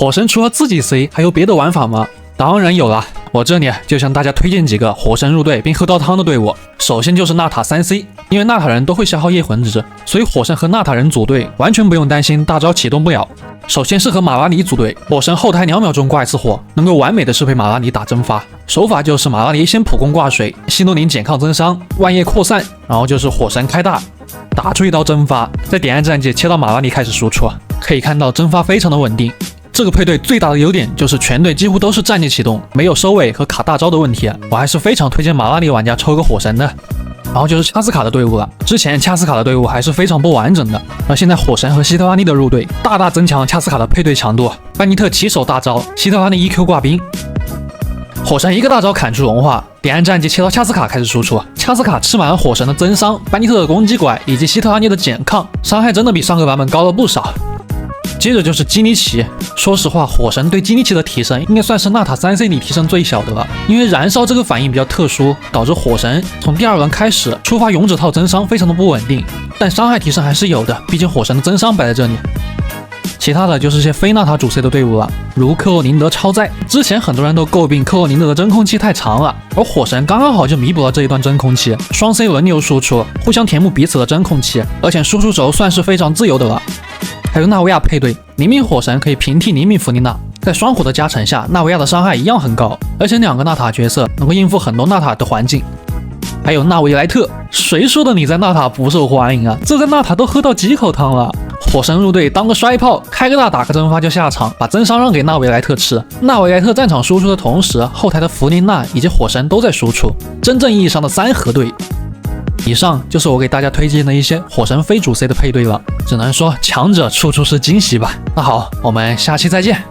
火神除了自己 C 还有别的玩法吗？当然有了，我这里就向大家推荐几个火神入队并喝到汤的队伍。首先就是纳塔3C， 因为纳塔人都会消耗夜魂值，所以火神和纳塔人组队完全不用担心大招启动不了。首先是和马拉尼组队，火神后台2秒钟挂一次火，能够完美的适配马拉尼打蒸发。手法就是马拉尼先普攻挂水，西诺林减抗增伤，万叶扩散，然后就是火神开大，打出一刀蒸发，再点按战技切到马拉尼开始输出。可以看到蒸发非常的稳定。这个配对最大的优点就是全队几乎都是战技启动，没有收尾和卡大招的问题，我还是非常推荐马拉尼玩家抽个火神的。然后就是恰斯卡的队伍了，之前恰斯卡的队伍还是非常不完整的，而现在火神和希特拉尼的入队，大大增强了恰斯卡的配对强度。班尼特起手大招，希特拉尼 EQ 挂冰，火神一个大招砍出融化，点按战技切到恰斯卡开始输出，恰斯卡吃满了火神的增伤、班尼特的攻击拐以及希特拉尼的减抗，伤害真的比上个版本高了不少。接着就是基尼奇，说实话，火神对基尼奇的提升应该算是纳塔3C 里提升最小的了，因为燃烧这个反应比较特殊，导致火神从第2轮开始触发勇者套增伤非常的不稳定，但伤害提升还是有的，毕竟火神的增伤摆在这里。其他的就是些非纳塔主 C 的队伍了，如克洛宁德超载，之前很多人都诟病克洛宁德的真空期太长了，而火神刚刚好就弥补了这一段真空期，双 C 轮流输出，互相填补彼此的真空期，而且输出轴算是非常自由的了。还有纳维亚配对，灵敏火神可以平替灵敏弗丽娜，在双火的加成下，纳维亚的伤害一样很高，而且2个纳塔角色能够应付很多纳塔的环境。还有纳维莱特，谁说的你在纳塔不受欢迎啊？这在纳塔都喝到几口汤了。火神入队当个摔炮，开个大打个蒸发就下场，把增伤让给纳维莱特吃。纳维莱特战场输出的同时，后台的弗琳娜以及火神都在输出，真正意义上的3合队。以上就是我给大家推荐的一些火神非主 C 的配对了，只能说强者处处是惊喜吧。那好，我们下期再见。